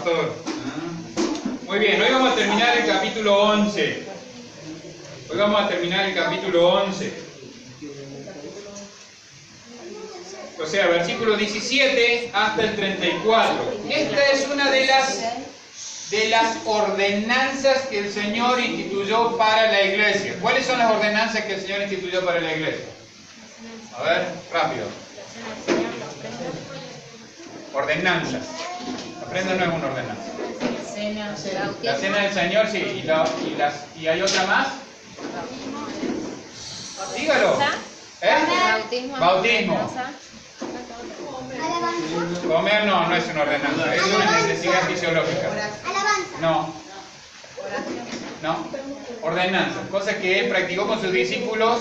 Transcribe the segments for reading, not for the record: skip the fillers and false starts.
pastor. Muy bien, hoy vamos a terminar el capítulo 11. Hoy vamos a terminar el capítulo 11. O sea, versículo 17 hasta el 34. Esta es una de las ordenanzas que el Señor instituyó para la iglesia. ¿Cuáles son las ordenanzas que el Señor instituyó para la iglesia? A ver, rápido. Ordenanzas. Ofrenda no es una ordenanza. La cena del Señor, sí. ¿Y hay otra más? Dígalo. Bautismo. Comer no es una ordenanza, es una necesidad fisiológica. No. Ordenanza, cosa que él practicó con sus discípulos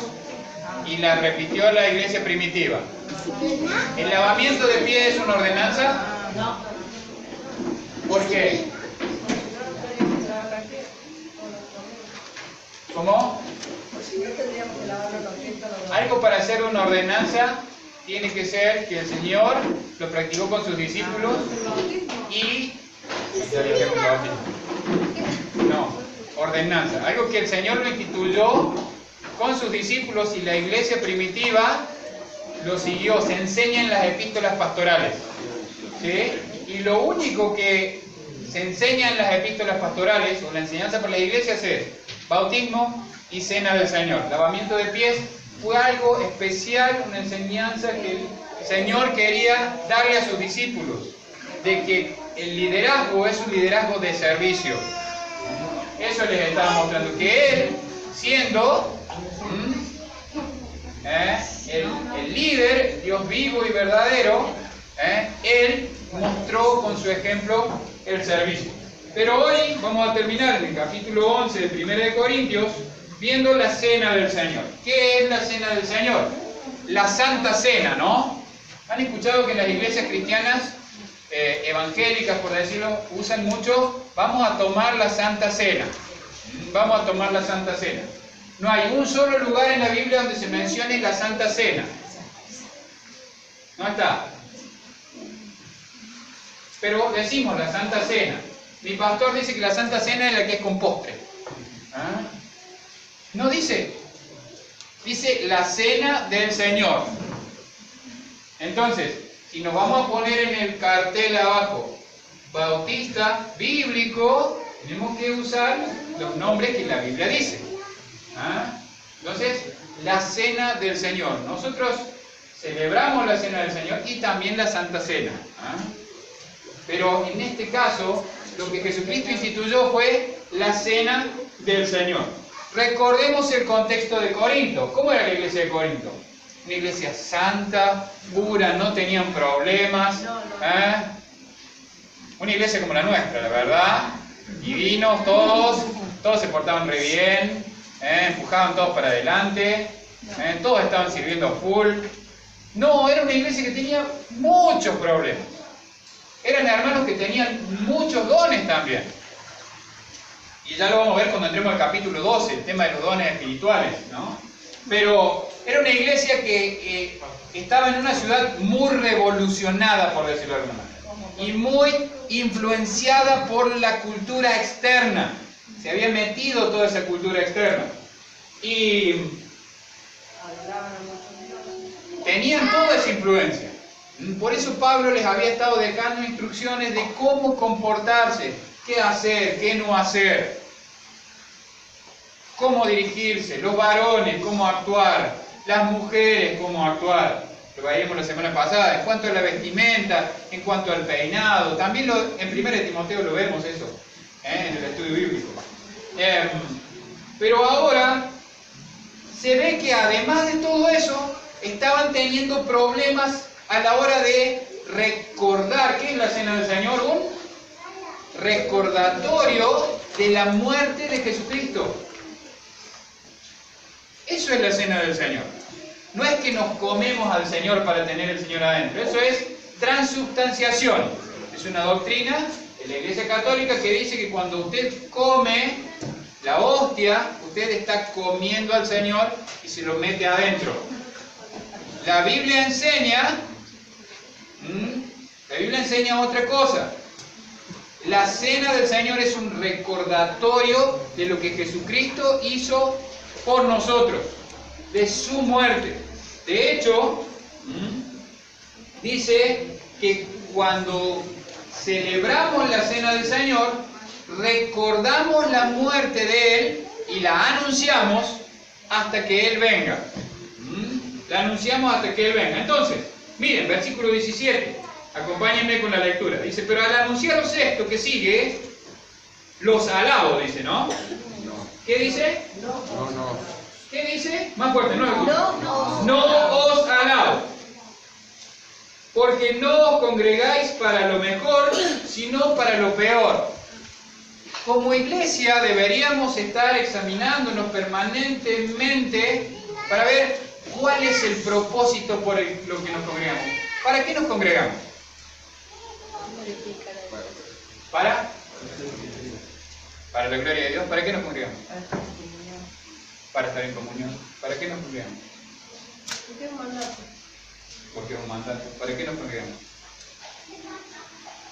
y la repitió la iglesia primitiva. ¿El lavamiento de pies es una ordenanza? No. ¿Por qué? ¿Cómo? Algo para hacer una ordenanza tiene que ser que el Señor lo practicó con sus discípulos y... No, ordenanza. Algo que el Señor lo instituyó con sus discípulos y la iglesia primitiva lo siguió. Se enseña en las epístolas pastorales. ¿Sí? Y lo único que se enseña en las epístolas pastorales o la enseñanza para las iglesias es bautismo y cena del Señor. Lavamiento de pies fue algo especial, una enseñanza que el Señor quería darle a sus discípulos, de que el liderazgo es un liderazgo de servicio. Eso les estaba mostrando, que Él, siendo el líder, Dios vivo y verdadero, Él mostró con su ejemplo el servicio. Pero hoy vamos a terminar en el capítulo 11 de 1 de Corintios, viendo la cena del Señor. ¿Qué es la cena del Señor? La Santa Cena, ¿no? ¿Han escuchado que en las iglesias cristianas evangélicas, por decirlo, usan mucho? Vamos a tomar la Santa Cena. Vamos a tomar la Santa Cena. No hay un solo lugar en la Biblia donde se mencione la Santa Cena. No está. Pero decimos la Santa Cena. Mi pastor dice que la Santa Cena es la que es con postre. ¿Ah? No dice. Dice la cena del Señor. Entonces, si nos vamos a poner en el cartel abajo, bautista bíblico, tenemos que usar los nombres que la Biblia dice. ¿Ah? Entonces, la cena del Señor. Nosotros celebramos la cena del Señor y también la Santa Cena. ¿Ah? Pero en este caso, lo que Jesucristo instituyó fue la cena del Señor. Recordemos el contexto de Corinto. ¿Cómo era la iglesia de Corinto? Una iglesia santa, pura, no tenían problemas. Una iglesia como la nuestra, la verdad. Divinos, todos se portaban re bien, empujaban todos para adelante, todos estaban sirviendo full. No, era una iglesia que tenía muchos problemas. Eran hermanos que tenían muchos dones también. Y ya lo vamos a ver cuando entremos al capítulo 12, el tema de los dones espirituales, ¿no? Pero era una iglesia que estaba en una ciudad muy revolucionada, por decirlo de alguna manera, y muy influenciada por la cultura externa. Se había metido toda esa cultura externa. Y tenían toda esa influencia. Por eso Pablo les había estado dejando instrucciones de cómo comportarse, qué hacer, qué no hacer, cómo dirigirse, los varones, cómo actuar, las mujeres, cómo actuar. Lo veíamos la semana pasada, en cuanto a la vestimenta, en cuanto al peinado. También en 1 de Timoteo lo vemos eso, en el estudio bíblico. Pero ahora se ve que además de todo eso, estaban teniendo problemas a la hora de recordar. ¿Qué es la cena del Señor? Un recordatorio de la muerte de Jesucristo. Eso es la cena del Señor. No es que nos comemos al Señor para tener el Señor adentro. Eso es transubstanciación. Es una doctrina de la Iglesia Católica que dice que cuando usted come la hostia, usted está comiendo al Señor y se lo mete adentro. La Biblia enseña otra cosa. La cena del Señor es un recordatorio de lo que Jesucristo hizo por nosotros, de su muerte. De hecho, dice que cuando celebramos la cena del Señor, recordamos la muerte de Él y la anunciamos hasta que Él venga. La anunciamos hasta que Él venga. Entonces, miren, versículo 17. Acompáñenme con la lectura. Dice, pero al anunciaros esto que sigue, los alabo, dice, ¿no? No. ¿Qué dice? No. ¿Qué dice? Más fuerte, no lo escucho. No. No os alabo, porque no os congregáis para lo mejor, sino para lo peor. Como iglesia deberíamos estar examinándonos permanentemente para ver cuál es el propósito por lo que nos congregamos. ¿Para qué nos congregamos? Para la gloria de Dios. ¿Para qué nos congregamos? Para estar en comunión. ¿Para qué nos congregamos? Porque es un mandato. Porque es un mandato. ¿Para qué nos congregamos?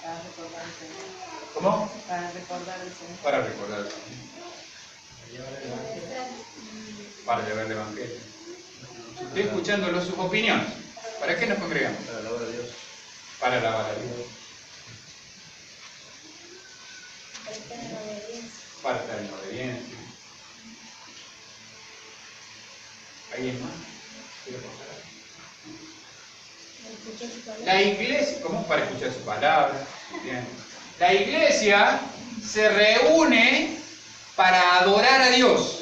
Para recordar el Señor. ¿Cómo? Para recordar el Señor. Para recordar. Para llevar el Evangelio. Estoy escuchando sus opiniones. ¿Para qué nos congregamos? Para alabar a Dios. Para alabar a Dios. Para estar en obediencia. ¿Alguien más? ¿Quiere contar algo? La iglesia, ¿cómo? Para escuchar su palabra. Bien. La iglesia se reúne para adorar a Dios.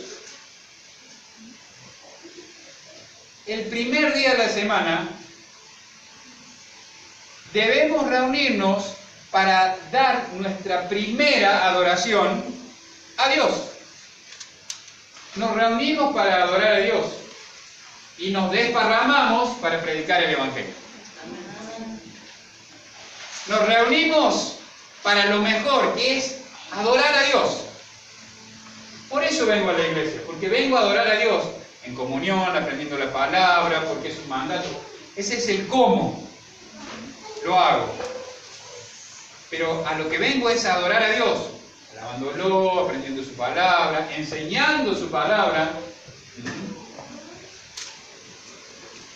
El primer día de la semana debemos reunirnos para dar nuestra primera adoración a Dios. Nos reunimos para adorar a Dios y nos desparramamos para predicar el Evangelio. Nos reunimos para lo mejor, que es adorar a Dios. Por eso vengo a la iglesia, porque vengo a adorar a Dios en comunión, aprendiendo la palabra, porque es un mandato. Ese es el cómo lo hago. Pero a lo que vengo es a adorar a Dios, alabándolo, aprendiendo su palabra, enseñando su palabra.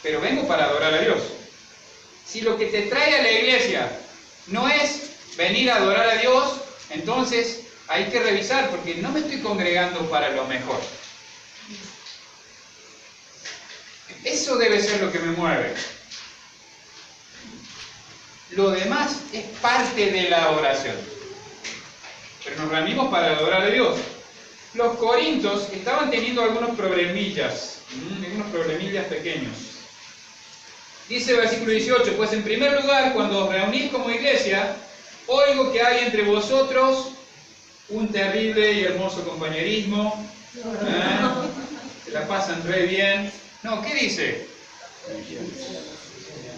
Pero vengo para adorar a Dios. Si lo que te trae a la iglesia no es venir a adorar a Dios, entonces hay que revisar, porque no me estoy congregando para lo mejor. Eso debe ser lo que me mueve. Lo demás es parte de la adoración. Pero nos reunimos para adorar a Dios. Los corintios estaban teniendo algunos problemillas pequeños. Dice el versículo 18, pues en primer lugar, cuando os reunís como iglesia, oigo que hay entre vosotros un terrible y hermoso compañerismo. Se la pasan re bien. No, ¿qué dice?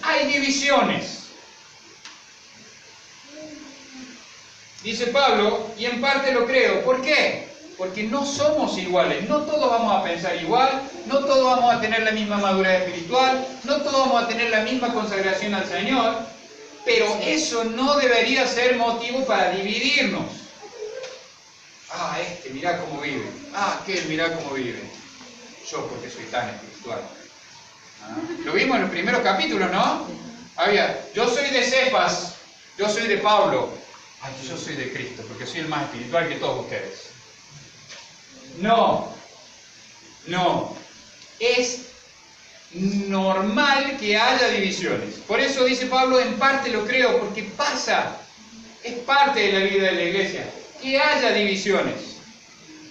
Hay divisiones. Dice Pablo, y en parte lo creo. ¿Por qué? Porque no somos iguales. No todos vamos a pensar igual, no todos vamos a tener la misma madurez espiritual, no todos vamos a tener la misma consagración al Señor, pero eso no debería ser motivo para dividirnos. Ah, mirá cómo vive. Ah, aquel, mirá cómo vive. Yo porque soy tan espiritual. Lo vimos en los primeros capítulos, ¿no? Yo soy de Cefas, yo soy de Pablo. Ay, yo soy de Cristo, porque soy el más espiritual que todos ustedes. No. Es normal que haya divisiones. Por eso dice Pablo, en parte lo creo, porque pasa. Es parte de la vida de la iglesia que haya divisiones.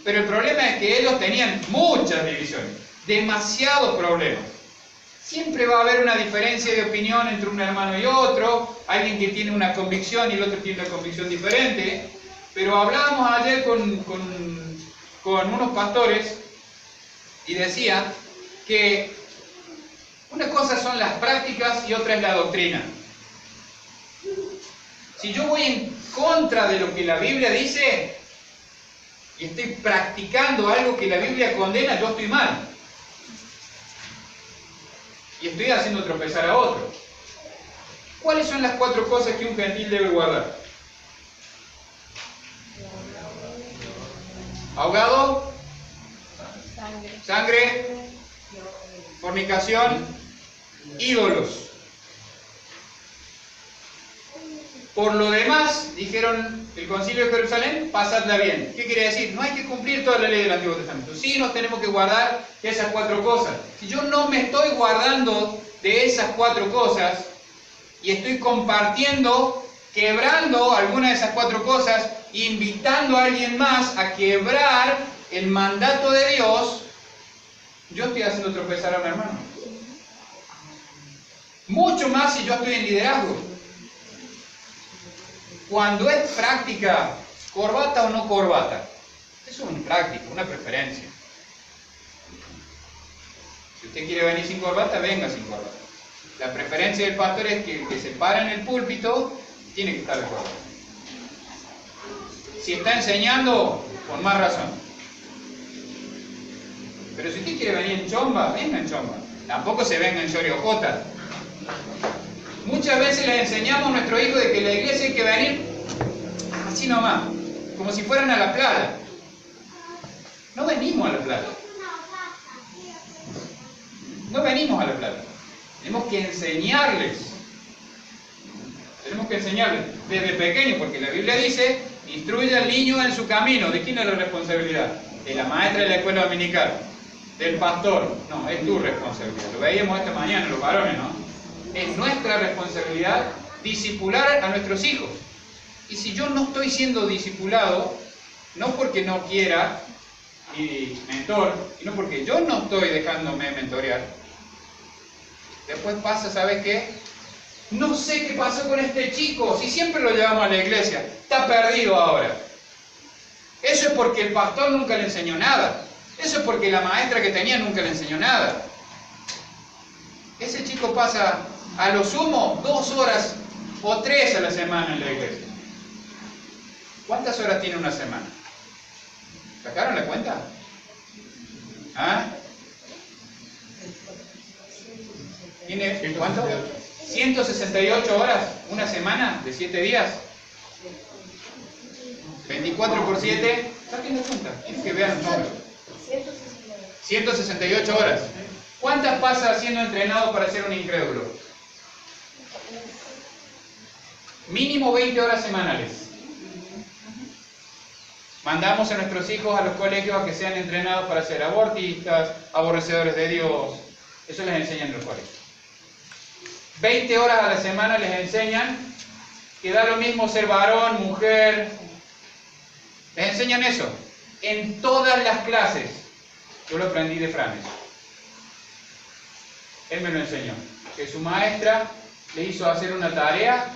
Pero el problema es que ellos tenían muchas divisiones, demasiados problemas. Siempre va a haber una diferencia de opinión entre un hermano y otro, alguien que tiene una convicción y el otro tiene una convicción diferente. Pero hablábamos ayer con unos pastores y decía que una cosa son las prácticas y otra es la doctrina. Si yo voy en contra de lo que la Biblia dice y estoy practicando algo que la Biblia condena, yo estoy mal. Y estoy haciendo tropezar a otro. ¿Cuáles son las 4 cosas que un gentil debe guardar? ahogado, Sangre. sangre, fornicación, ídolos. Por lo demás, dijeron el Concilio de Jerusalén, pasadla bien. ¿Qué quiere decir? No hay que cumplir toda la ley del Antiguo Testamento. Sí nos tenemos que guardar esas 4 cosas. Si yo no me estoy guardando de esas 4 cosas y estoy compartiendo, quebrando alguna de esas 4 cosas, invitando a alguien más a quebrar el mandato de Dios, yo estoy haciendo tropezar a un hermano. Mucho más si yo estoy en liderazgo. Cuando es práctica, corbata o no corbata, eso es una práctica, una preferencia. Si usted quiere venir sin corbata, venga sin corbata. La preferencia del pastor es que el que se para en el púlpito tiene que estar de corbata. Si está enseñando, con más razón. Pero si usted quiere venir en chomba, venga en chomba. Tampoco se venga en choriojota. Muchas veces les enseñamos a nuestros hijos de que la iglesia hay que venir así nomás, como si fueran a la playa. No venimos a la playa. No venimos a la playa. Tenemos que enseñarles. Tenemos que enseñarles desde pequeños, porque la Biblia dice, instruye al niño en su camino. ¿De quién es la responsabilidad? De la maestra de la escuela dominical, del pastor. No, es tu responsabilidad. Lo veíamos esta mañana, los varones, ¿no? Es nuestra responsabilidad discipular a nuestros hijos. Y si yo no estoy siendo discipulado, no porque no quiera mi mentor, sino porque yo no estoy dejándome mentorear, después pasa, ¿sabes qué? No sé qué pasó con este chico, si siempre lo llevamos a la iglesia, está perdido ahora. Eso es porque el pastor nunca le enseñó nada. Eso es porque la maestra que tenía nunca le enseñó nada. Ese chico pasa a lo sumo 2 horas o 3 a la semana en la iglesia. ¿Cuántas horas tiene una semana? ¿Sacaron la cuenta? ¿Ah? ¿Tiene cuánto? 168 horas, una semana de 7 días. 24 por 7, saquen la cuenta, es que vean los números. 168 horas. ¿Cuántas pasa siendo entrenado para ser un incrédulo? Mínimo 20 horas semanales. Mandamos a nuestros hijos a los colegios a que sean entrenados para ser abortistas, aborrecedores de Dios. Eso les enseñan en los colegios. 20 horas a la semana les enseñan que da lo mismo ser varón, mujer. Les enseñan eso en todas las clases. Yo lo aprendí de Franes. Él me lo enseñó. Que su maestra le hizo hacer una tarea,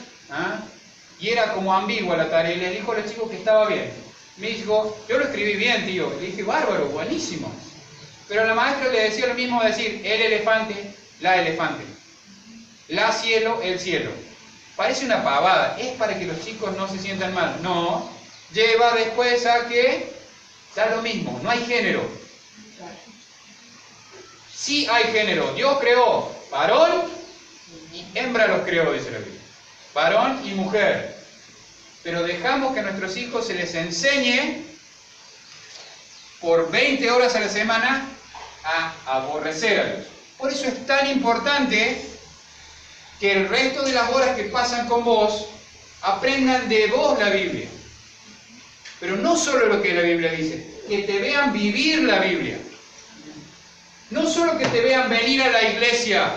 y era como ambigua la tarea, y le dijo a los chicos que estaba bien. Me dijo, yo lo escribí bien, tío. Le dije, bárbaro, buenísimo. Pero la maestra le decía lo mismo, decir, el elefante, la elefante. La cielo, el cielo. Parece una pavada. Es para que los chicos no se sientan mal. No. Lleva después a que da lo mismo. No hay género. Sí hay género. Dios creó varón y hembra los creó, dice la Biblia. Varón y mujer. Pero dejamos que a nuestros hijos se les enseñe por 20 horas a la semana a aborrecer a Dios. Por eso es tan importante que el resto de las horas que pasan con vos aprendan de vos la Biblia. Pero no solo lo que la Biblia dice, que te vean vivir la Biblia. No solo que te vean venir a la iglesia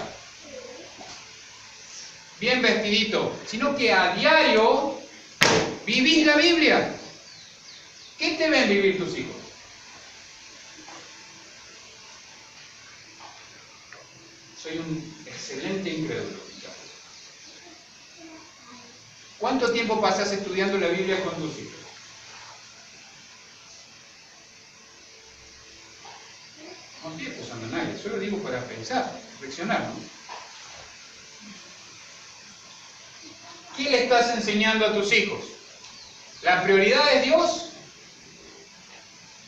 bien vestidito, sino que a diario vivís la Biblia. ¿Qué te ven vivir tus hijos? Soy un excelente incrédulo. ¿Cuánto tiempo pasas estudiando la Biblia con tus hijos? No estoy acusando a nadie, solo digo para pensar, reflexionar, ¿no? ¿Qué le estás enseñando a tus hijos? ¿La prioridad es Dios?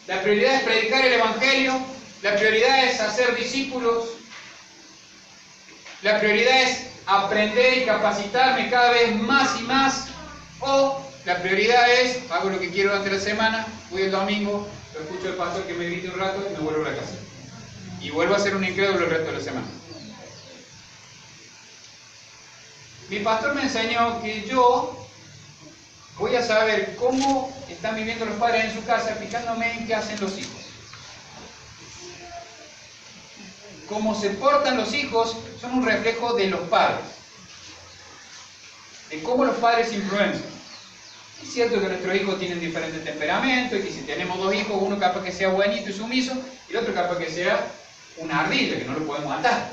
¿La prioridad es predicar el Evangelio? ¿La prioridad es hacer discípulos? ¿La prioridad es aprender y capacitarme cada vez más y más? ¿O la prioridad es, hago lo que quiero durante la semana, voy el domingo, Yo escucho al pastor que me grite un rato y me vuelvo a la casa. Y vuelvo a ser un incrédulo el resto de la semana. Mi pastor me enseñó que yo voy a saber cómo están viviendo los padres en su casa fijándome en qué hacen los hijos. Cómo se portan los hijos son un reflejo de los padres. De cómo los padres influencian. Es cierto que nuestros hijos tienen diferentes temperamentos y que si tenemos dos hijos, uno capaz que sea buenito y sumiso y el otro capaz que sea una ardilla, que no lo podemos atar.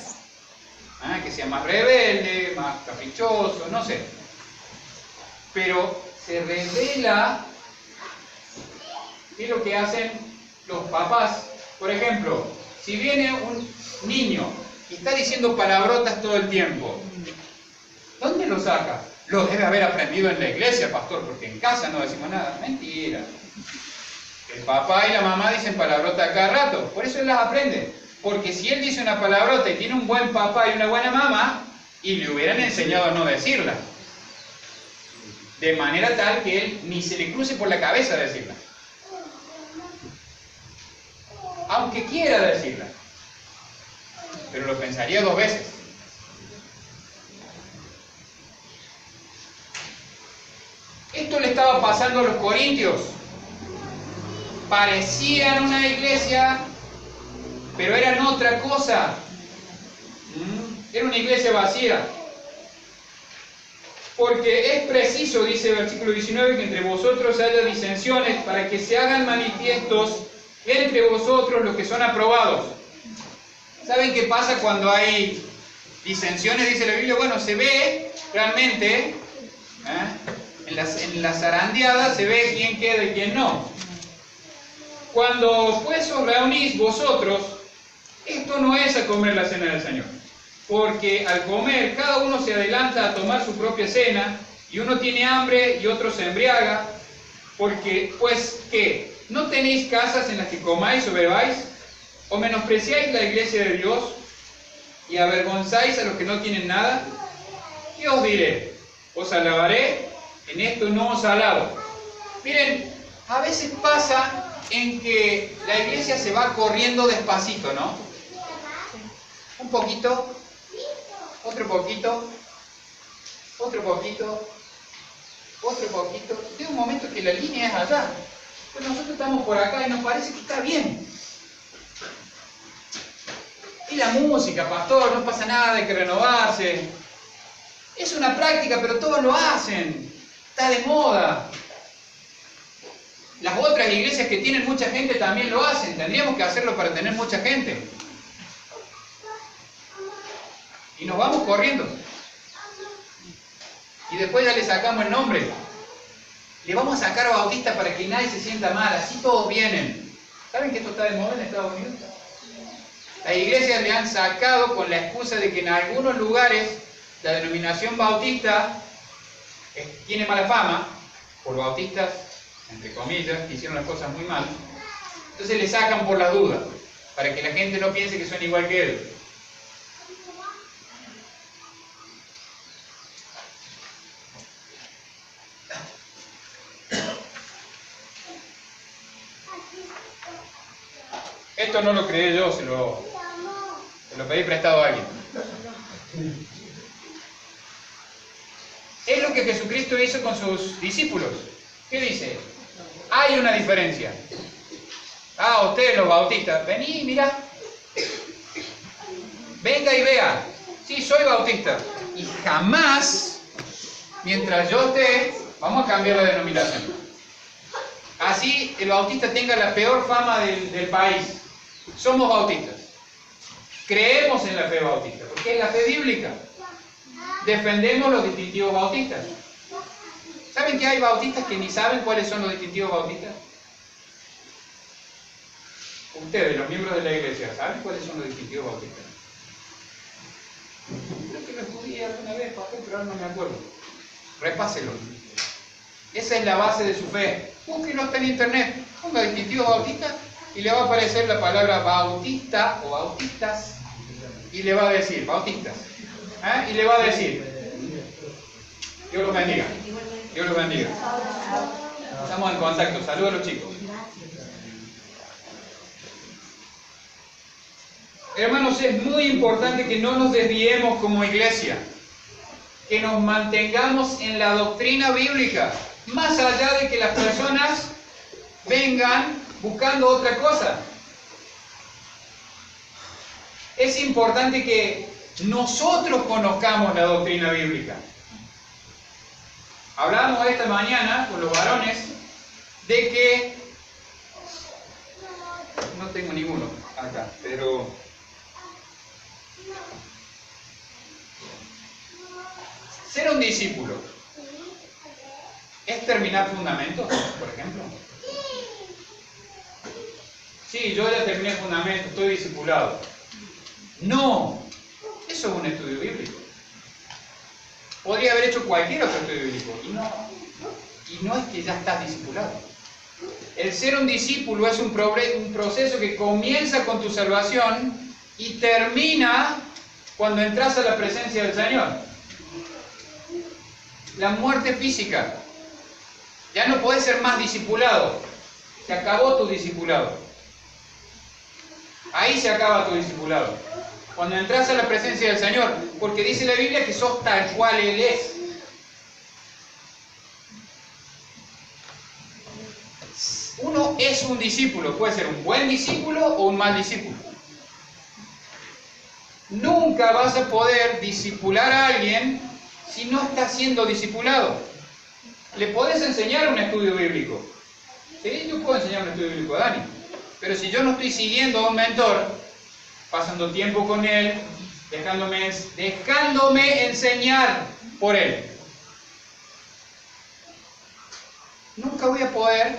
Que sea más rebelde, más caprichoso, no sé. Pero se revela qué es lo que hacen los papás. Por ejemplo, si viene un niño y está diciendo palabrotas todo el tiempo, ¿dónde lo saca? Lo debe haber aprendido en la iglesia, pastor, porque en casa no decimos nada. Mentira. El papá y la mamá dicen palabrotas cada rato, por eso él las aprende. Porque si él dice una palabrota y tiene un buen papá y una buena mamá, y le hubieran enseñado a no decirla, de manera tal que él ni se le cruce por la cabeza decirla, aunque quiera decirla, pero lo pensaría dos veces. Esto le estaba pasando a los corintios. Parecían una iglesia, pero eran otra cosa. Era una iglesia vacía. Porque es preciso, dice el versículo 19, que entre vosotros haya disensiones para que se hagan manifiestos entre vosotros los que son aprobados. ¿Saben qué pasa cuando hay disensiones? Dice la Biblia, bueno, se ve realmente, en la zarandeada se ve quién queda y quién no. Cuando pues os reunís vosotros, esto no es a comer la cena del Señor. Porque al comer, cada uno se adelanta a tomar su propia cena, y uno tiene hambre y otro se embriaga, porque, pues, ¿qué? ¿No tenéis casas en las que comáis o bebáis? ¿O menospreciáis la iglesia de Dios y avergonzáis a los que no tienen nada? ¿Qué os diré? ¿Os alabaré? En esto no os alabo. Miren, a veces pasa en que la iglesia se va corriendo despacito, ¿no? Un poquito, otro poquito, otro poquito, otro poquito. Llega un momento que la línea es allá. Pues nosotros estamos por acá y nos parece que está bien. Y la música, pastor, no pasa nada, hay que renovarse. Es una práctica, pero todos lo hacen. Está de moda. Las otras iglesias que tienen mucha gente también lo hacen. Tendríamos que hacerlo para tener mucha gente. Y nos vamos corriendo. Y después ya le sacamos el nombre. Le vamos a sacar a Bautista para que nadie se sienta mal. Así todos vienen. ¿Saben que esto está de moda en Estados Unidos? Las iglesias le han sacado con la excusa de que en algunos lugares la denominación bautista tiene mala fama por bautistas, entre comillas, que hicieron las cosas muy mal. Entonces le sacan por las dudas, para que la gente no piense que son igual que él. Esto no lo creé yo, se lo pedí prestado a alguien. Es lo que Jesucristo hizo con sus discípulos. ¿Qué dice? Hay una diferencia. Ustedes los bautistas, vení, mirá. Venga y vea. Sí, soy bautista. Y jamás, mientras yo esté, vamos a cambiar la denominación. Así el bautista tenga la peor fama del país. Somos bautistas. Creemos en la fe bautista, porque es la fe bíblica. Defendemos los distintivos bautistas. ¿Saben que hay bautistas que ni saben cuáles son los distintivos bautistas? Ustedes, los miembros de la iglesia, ¿saben cuáles son los distintivos bautistas? Creo que lo estudié alguna vez, pero ahora no me acuerdo. Repáselo. Esa es la base de su fe. Búsquenlo, está en internet. Ponga distintivos bautistas y le va a aparecer la palabra bautista o bautistas y le va a decir, bautistas. Y le va a decir, Dios los bendiga. Dios los bendiga. Estamos en contacto. Saludos a los chicos. Hermanos, es muy importante que no nos desviemos como iglesia, que nos mantengamos en la doctrina bíblica, más allá de que las personas vengan buscando otra cosa. Es importante que nosotros conozcamos la doctrina bíblica. Hablábamos esta mañana con los varones de que, no tengo ninguno acá, pero ser un discípulo es terminar fundamentos, por ejemplo. Sí, yo ya terminé fundamentos, estoy discipulado. No, eso es un estudio bíblico. Podría haber hecho cualquier otro estudio bíblico y no es que ya estás discipulado. El ser un discípulo es un proceso que comienza con tu salvación y termina cuando entras a la presencia del Señor. La muerte física. Ya no podés ser más discipulado. Se acabó tu discipulado. Ahí se acaba tu discipulado. Cuando entras a la presencia del Señor, porque dice la Biblia que sos tal cual Él es. Uno es un discípulo, puede ser un buen discípulo o un mal discípulo. Nunca vas a poder discipular a alguien si no está siendo discipulado. Le podés enseñar un estudio bíblico. ¿Sí? Yo puedo enseñar un estudio bíblico a Dani. Pero si yo no estoy siguiendo a un mentor, pasando tiempo con él, dejándome enseñar por él, nunca voy a poder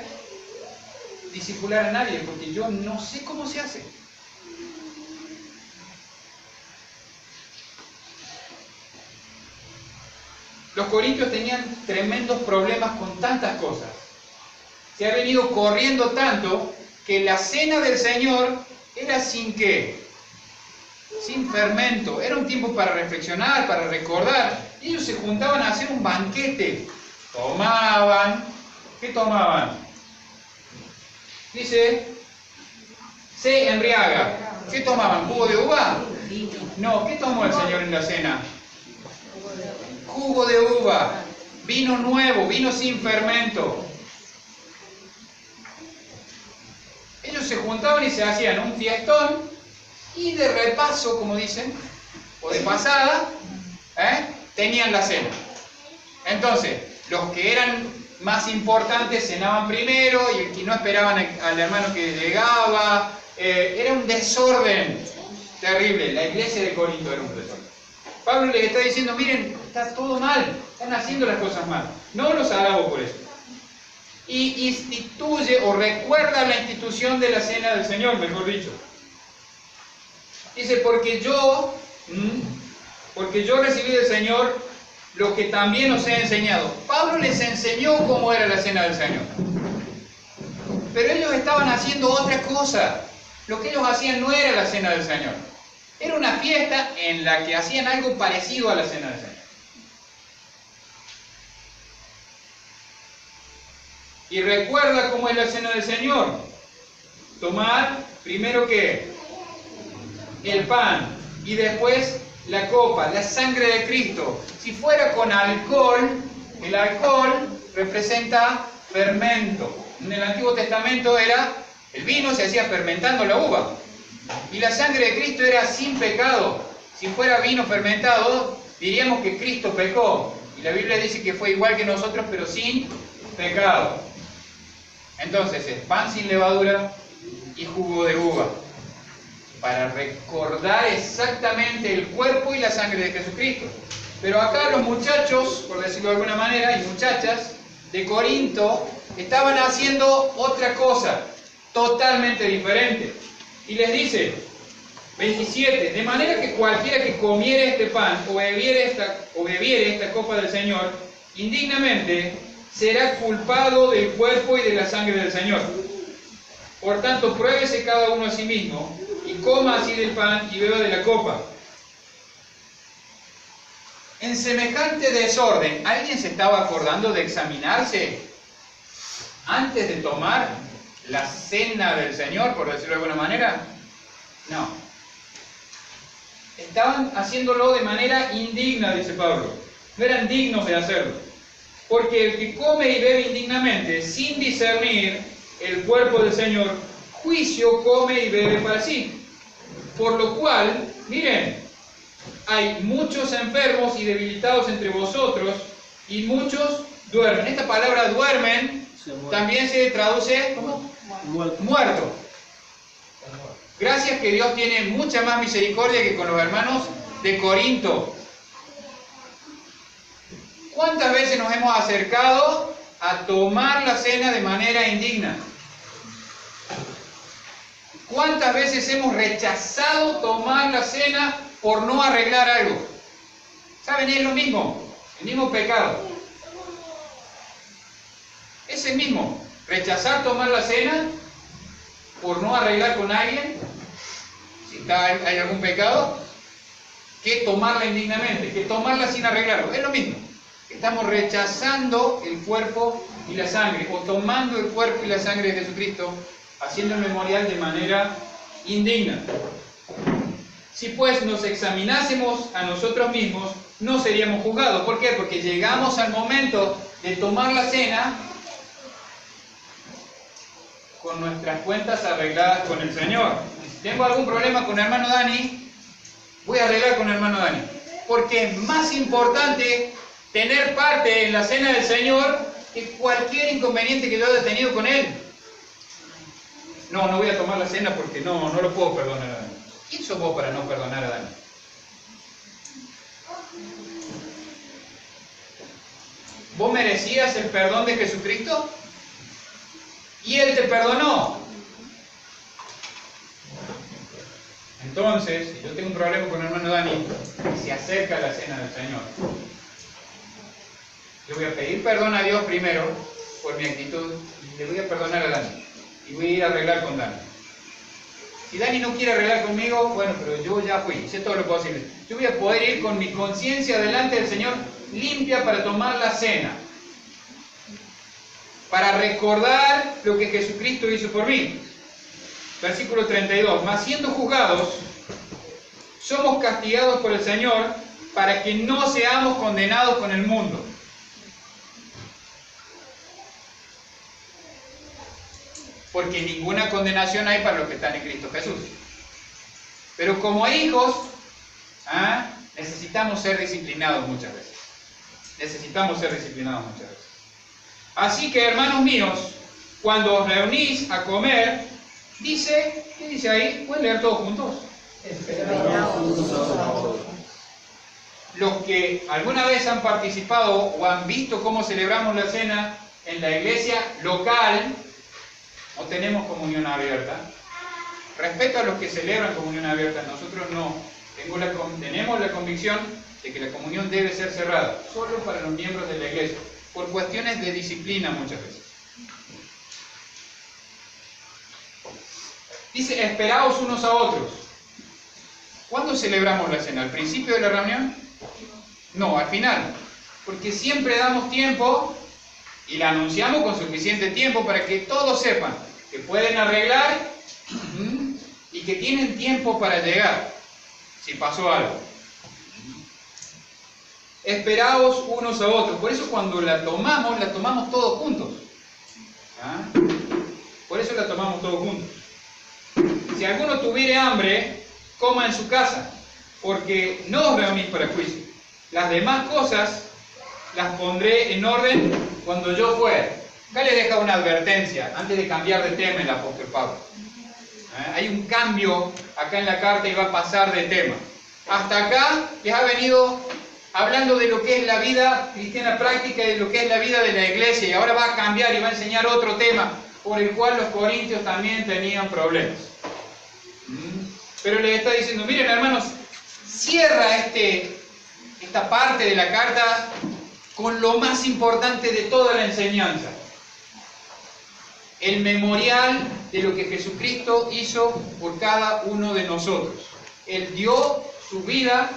discipular a nadie, porque yo no sé cómo se hace. Los corintios tenían tremendos problemas con tantas cosas. Se ha venido corriendo tanto que la cena del Señor era sin qué, sin fermento. Era un tiempo para reflexionar, para recordar. Ellos se juntaban a hacer un banquete. Tomaban. ¿Qué tomaban? Dice, se embriaga. ¿Qué tomaban? ¿Jugo de uva? No, ¿qué tomó el Señor en la cena? Jugo de uva. Vino nuevo, vino sin fermento. Ellos se juntaban y se hacían un fiestón y de repaso, como dicen, o de pasada, tenían la cena. Entonces, los que eran más importantes cenaban primero y el que no esperaban al hermano que llegaba. Era un desorden terrible. La iglesia de Corinto era un desorden. Pablo les está diciendo, miren, está todo mal, están haciendo las cosas mal. No los alabo por eso. Y instituye o recuerda la institución de la cena del Señor, mejor dicho. Dice, porque yo recibí del Señor lo que también os he enseñado. Pablo les enseñó cómo era la cena del Señor. Pero ellos estaban haciendo otra cosa. Lo que ellos hacían no era la cena del Señor. Era una fiesta en la que hacían algo parecido a la cena del Señor. Y recuerda cómo es la cena del Señor. Tomar primero ¿qué? El pan y después la copa, la sangre de Cristo. Si fuera con alcohol, el alcohol representa fermento. En el Antiguo Testamento era el vino, se hacía fermentando la uva. Y la sangre de Cristo era sin pecado. Si fuera vino fermentado, diríamos que Cristo pecó. Y la Biblia dice que fue igual que nosotros, pero sin pecado. Entonces es pan sin levadura y jugo de uva, para recordar exactamente el cuerpo y la sangre de Jesucristo. Pero acá los muchachos, por decirlo de alguna manera, y muchachas de Corinto, estaban haciendo otra cosa, totalmente diferente. Y les dice, 27, de manera que cualquiera que comiere este pan o bebiere esta copa del Señor, indignamente será culpado del cuerpo y de la sangre del Señor. Por tanto, pruébese cada uno a sí mismo, y coma así del pan y beba de la copa. En semejante desorden, ¿alguien se estaba acordando de examinarse antes de tomar la cena del Señor, por decirlo de alguna manera? No. estaban haciéndolo de manera indigna, dice Pablo. No eran dignos de hacerlo. Porque el que come y bebe indignamente, sin discernir el cuerpo del Señor, juicio come y bebe para sí. Por lo cual, miren, hay muchos enfermos y debilitados entre vosotros, y muchos duermen. Esta palabra duermen también se traduce como muerto. Gracias que Dios tiene mucha más misericordia que con los hermanos de Corinto. ¿Cuántas veces nos hemos acercado a tomar la cena de manera indigna? ¿Cuántas veces hemos rechazado tomar la cena por no arreglar algo? ¿Saben? Es lo mismo, el mismo pecado. Es el mismo, rechazar tomar la cena por no arreglar con alguien, si hay algún pecado, que tomarla indignamente, que tomarla sin arreglarlo. Es lo mismo. Estamos rechazando el cuerpo y la sangre, o tomando el cuerpo y la sangre de Jesucristo, haciendo el memorial de manera indigna. Si pues nos examinásemos a nosotros mismos, no seríamos juzgados. ¿Por qué? Porque llegamos al momento de tomar la cena con nuestras cuentas arregladas con el Señor. Si tengo algún problema con el hermano Dani, voy a arreglar con el hermano Dani. Porque es más importante tener parte en la cena del Señor que cualquier inconveniente que yo haya tenido con Él. No voy a tomar la cena porque no lo puedo perdonar a Dani. ¿Quién sos vos para no perdonar a Dani? ¿Vos merecías el perdón de Jesucristo? Y Él te perdonó. Entonces, si yo tengo un problema con el hermano Dani y se acerca a la cena del Señor, yo voy a pedir perdón a Dios primero por mi actitud y le voy a perdonar a Dani y voy a ir a arreglar con Dani. Si Dani no quiere arreglar conmigo, bueno, pero yo ya fui, hice todo lo posible. Yo voy a poder ir con mi conciencia delante del Señor limpia para tomar la cena, para recordar lo que Jesucristo hizo por mí. Versículo 32. Mas siendo juzgados, somos castigados por el Señor para que no seamos condenados con el mundo. Porque ninguna condenación hay para los que están en Cristo Jesús. Pero como hijos, necesitamos ser disciplinados muchas veces. Necesitamos ser disciplinados muchas veces. Así que, hermanos míos, cuando os reunís a comer, dice, ¿qué dice ahí? ¿Pueden leer todos juntos? Los que alguna vez han participado o han visto cómo celebramos la cena en la iglesia local, no tenemos comunión abierta. Respecto a los que celebran comunión abierta, nosotros no. Tenemos la convicción de que la comunión debe ser cerrada, solo para los miembros de la iglesia, por cuestiones de disciplina muchas veces. Dice, esperaos unos a otros. ¿Cuándo celebramos la cena? ¿Al principio de la reunión? No, al final. Porque siempre damos tiempo y la anunciamos con suficiente tiempo para que todos sepan que pueden arreglar y que tienen tiempo para llegar, si pasó algo. Esperaos unos a otros. Por eso cuando la tomamos todos juntos. Por eso la tomamos todos juntos. Si alguno tuviere hambre, coma en su casa, porque no os reunís para juicio. Las demás cosas las pondré en orden cuando yo fuere. Acá les deja una advertencia, antes de cambiar de tema el apóstol Pablo. Hay un cambio acá en la carta y va a pasar de tema. Hasta acá les ha venido hablando de lo que es la vida cristiana práctica y de lo que es la vida de la iglesia, y ahora va a cambiar y va a enseñar otro tema por el cual los corintios también tenían problemas. Pero les está diciendo, miren hermanos, cierra esta parte de la carta con lo más importante de toda la enseñanza. El memorial de lo que Jesucristo hizo por cada uno de nosotros. Él dio su vida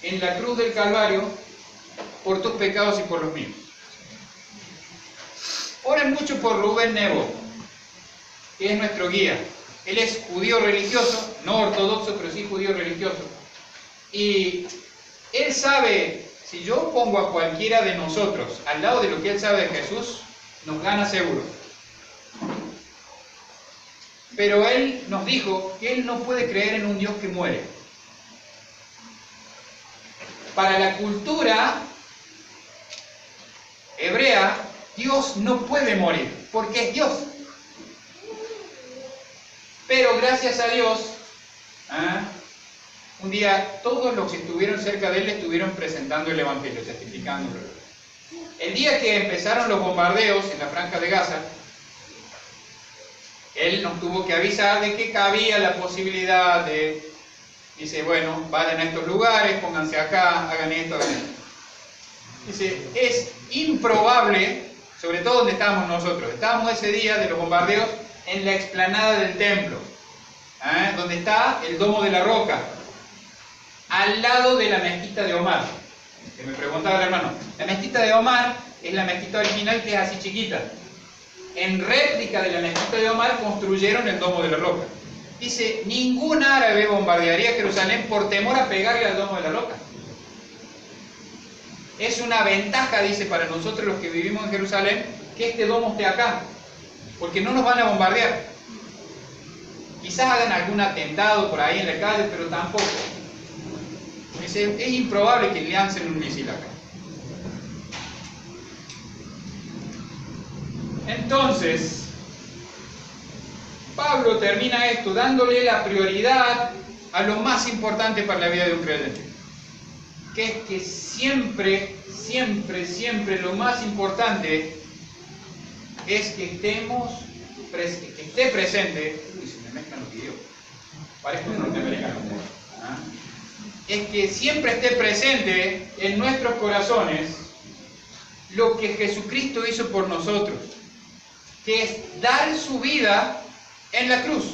en la cruz del Calvario por tus pecados y por los míos. Oren mucho por Rubén Nebo, que es nuestro guía. Él es judío religioso, no ortodoxo, pero sí judío religioso. Y Él sabe, si yo pongo a cualquiera de nosotros al lado de lo que Él sabe de Jesús, nos gana seguro. Pero Él nos dijo que Él no puede creer en un Dios que muere. Para la cultura hebrea, Dios no puede morir, porque es Dios. Pero gracias a Dios, un día todos los que estuvieron cerca de Él estuvieron presentando el Evangelio, testificándolo. El día que empezaron los bombardeos en la Franja de Gaza, Él nos tuvo que avisar de que cabía la posibilidad de, dice, bueno, vayan a estos lugares, pónganse acá, hagan esto, hagan esto. Dice, es improbable, sobre todo donde estábamos nosotros. Estábamos ese día de los bombardeos en la explanada del templo, donde está el Domo de la Roca, al lado de la mezquita de Omar. Que me preguntaba el hermano, la mezquita de Omar es la mezquita original, que es así chiquita. En réplica de la mezquita de Omar construyeron el Domo de la Roca. Dice, ningún árabe bombardearía Jerusalén por temor a pegarle al Domo de la Roca. Es una ventaja, dice, para nosotros los que vivimos en Jerusalén, que este domo esté acá, porque no nos van a bombardear. Quizás hagan algún atentado por ahí en la calle, pero tampoco. Dice, es improbable que lancen un misil acá. Entonces, Pablo termina esto dándole la prioridad a lo más importante para la vida de un creyente, que es que siempre, siempre, siempre lo más importante es que esté presente. Uy, se me mezclan los videos, parezco un norteamericano. Es que siempre esté presente en nuestros corazones lo que Jesucristo hizo por nosotros, que es dar su vida en la cruz.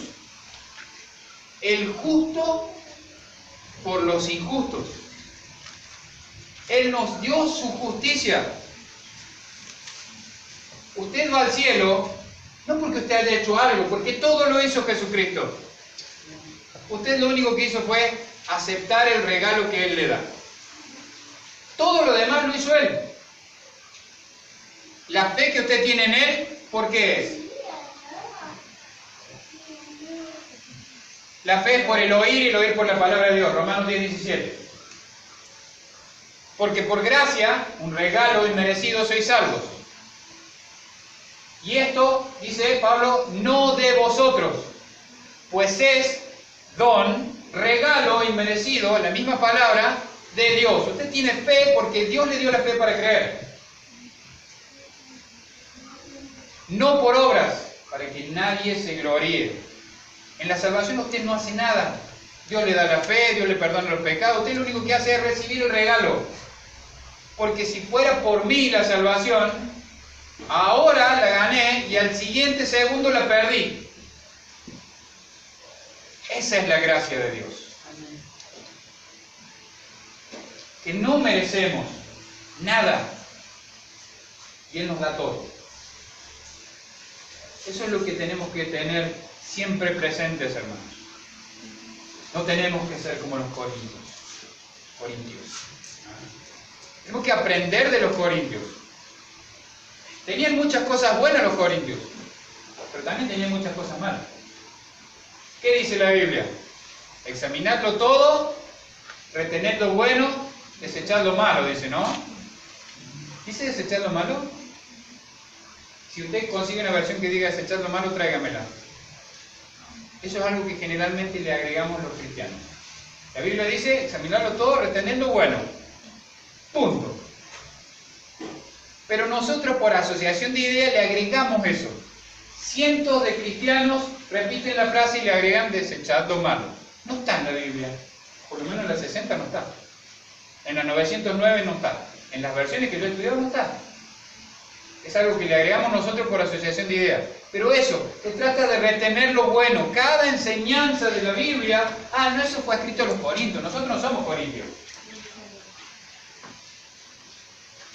El justo por los injustos. Él nos dio su justicia. Usted va al cielo no porque usted haya hecho algo, porque todo lo hizo Jesucristo. Usted lo único que hizo fue aceptar el regalo que Él le da. Todo lo demás lo hizo Él. La fe que usted tiene en Él, ¿por qué es? La fe es por el oír y el oír por la palabra de Dios. Romanos 10:17. Porque por gracia, un regalo inmerecido, sois salvos. Y esto, dice Pablo, no de vosotros, pues es don, regalo inmerecido, la misma palabra, de Dios. Usted tiene fe porque Dios le dio la fe para creer. No por obras, para que nadie se gloríe. En la salvación usted no hace nada. Dios le da la fe, Dios le perdona los pecados. Usted lo único que hace es recibir el regalo. Porque si fuera por mí la salvación, ahora la gané y al siguiente segundo la perdí. Esa es la gracia de Dios. Que no merecemos nada y Él nos da todo. Eso es lo que tenemos que tener siempre presentes, hermanos. No tenemos que ser como los corintios. Tenemos que aprender de los corintios. Tenían muchas cosas buenas los corintios, pero también tenían muchas cosas malas. ¿Qué dice la Biblia? Examinadlo todo, retened lo bueno, desechad lo malo, dice, ¿no? ¿Dice desechad lo malo? Si usted consigue una versión que diga desechad lo malo, tráigamela. Eso es algo que generalmente le agregamos los cristianos. La Biblia dice, examinadlo todo, retened lo bueno. Punto. Pero nosotros por asociación de ideas le agregamos eso. Cientos de cristianos repiten la frase y le agregan desechad lo malo. No está en la Biblia. Por lo menos en la 60 no está. En la 909 no está. En las versiones que yo he estudiado no está. Es algo que le agregamos nosotros por asociación de ideas. Pero eso, se trata de retener lo bueno. Cada enseñanza de la Biblia, no, eso fue escrito a los corintios. Nosotros no somos corintios.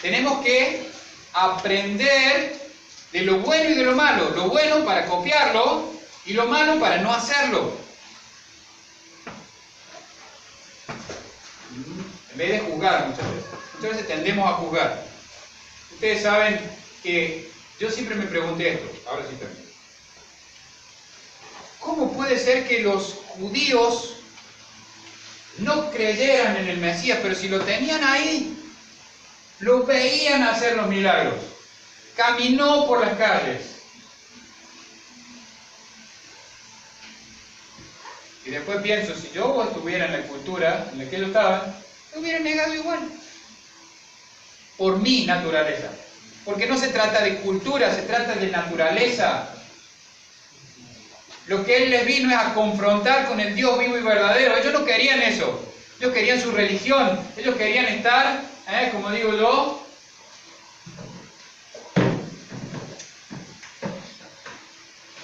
Tenemos que aprender de lo bueno y de lo malo. Lo bueno para copiarlo y lo malo para no hacerlo. En vez de juzgar muchas veces. Muchas veces tendemos a juzgar. Ustedes saben que yo siempre me pregunté esto, ahora sí termino. ¿Cómo puede ser que los judíos no creyeran en el Mesías, pero si lo tenían ahí, lo veían hacer los milagros? Caminó por las calles. Y después pienso, si yo estuviera en la cultura en la que ellos estaban, lo hubiera negado igual. Por mi naturaleza. Porque no se trata de cultura, se trata de naturaleza. Lo que Él les vino es a confrontar con el Dios vivo y verdadero. Ellos no querían eso. Ellos querían su religión. Ellos querían estar, como digo yo,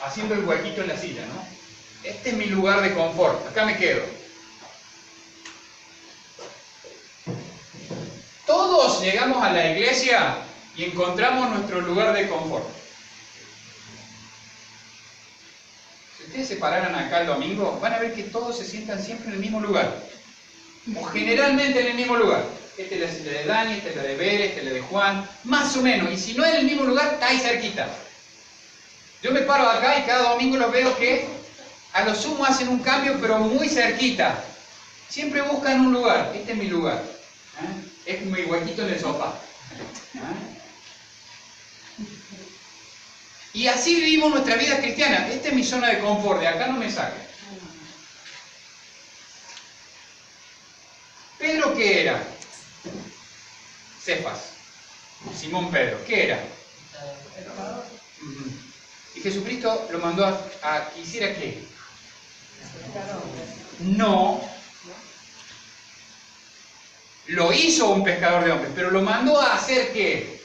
haciendo el huequito en la silla, ¿no? Este es mi lugar de confort. Acá me quedo. Todos llegamos a la iglesia y encontramos nuestro lugar de confort. Si ustedes se pararan acá el domingo, van a ver que todos se sientan siempre en el mismo lugar. O generalmente en el mismo lugar. Esta es la de Dani, esta es la de Bere, esta es la de Juan, más o menos. Y si no en el mismo lugar, está ahí cerquita. Yo me paro acá y cada domingo los veo que a lo sumo hacen un cambio, pero muy cerquita. Siempre buscan un lugar. Este es mi lugar. Es mi huequito en el sofá. Y así vivimos nuestra vida cristiana. Esta es mi zona de confort. De acá no me saquen. ¿Pedro qué era? Cefas. Simón Pedro. ¿Qué era? Y Jesucristo lo mandó a que hiciera ¿qué? No. Lo hizo un pescador de hombres, pero lo mandó a hacer ¿qué?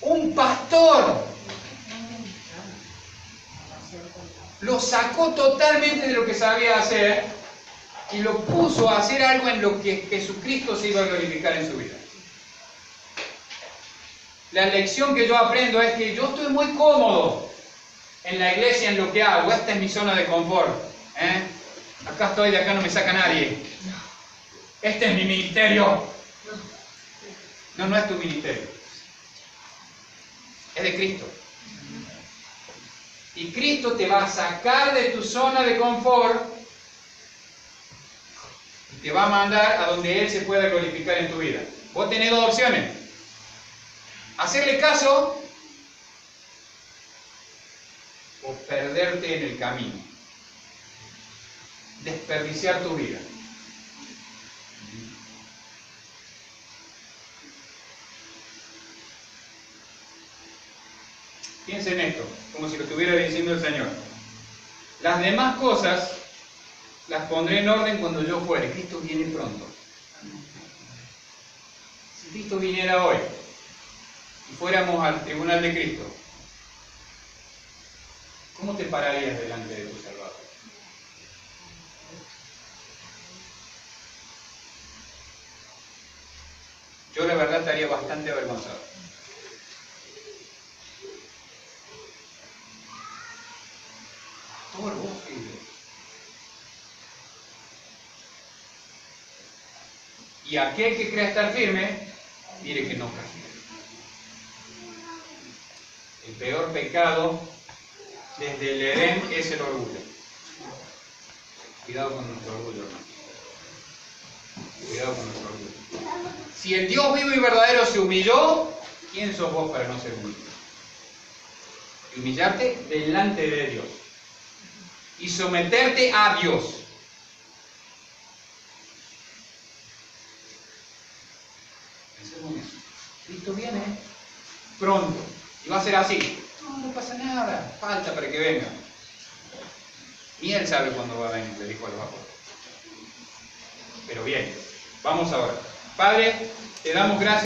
Un pastor. Lo sacó totalmente de lo que sabía hacer y lo puso a hacer algo en lo que Jesucristo se iba a glorificar en su vida. La lección que yo aprendo es que yo estoy muy cómodo en la iglesia, en lo que hago. Esta es mi zona de confort. Acá estoy, de acá no me saca nadie. Este es mi ministerio. No, no es tu ministerio. Es de Cristo. Y Cristo te va a sacar de tu zona de confort y te va a mandar a donde Él se pueda glorificar en tu vida. Vos tenés dos opciones. Hacerle caso o perderte en el camino. Desperdiciar tu vida. Piensen en esto, como si lo estuviera diciendo el Señor. Las demás cosas las pondré en orden cuando yo fuere. Cristo viene pronto. Si Cristo viniera hoy y fuéramos al tribunal de Cristo, ¿cómo te pararías delante de tu Salvador? Yo la verdad estaría bastante avergonzado. Por vos, Dios. Y aquel que crea estar firme, mire que no cae. El peor pecado desde el Edén es el orgullo. Cuidado con nuestro orgullo, hermano. Cuidado con nuestro orgullo. Si el Dios vivo y verdadero se humilló, ¿quién sos vos para no ser humilde? Y humillarte delante de Dios. Y someterte a Dios. Pensemos en eso. Cristo viene pronto. Y va a ser así. No pasa nada. Falta para que venga. Ni Él sabe cuándo va a venir, le dijo a los apóstoles. Pero bien, vamos ahora. Padre, te damos gracias.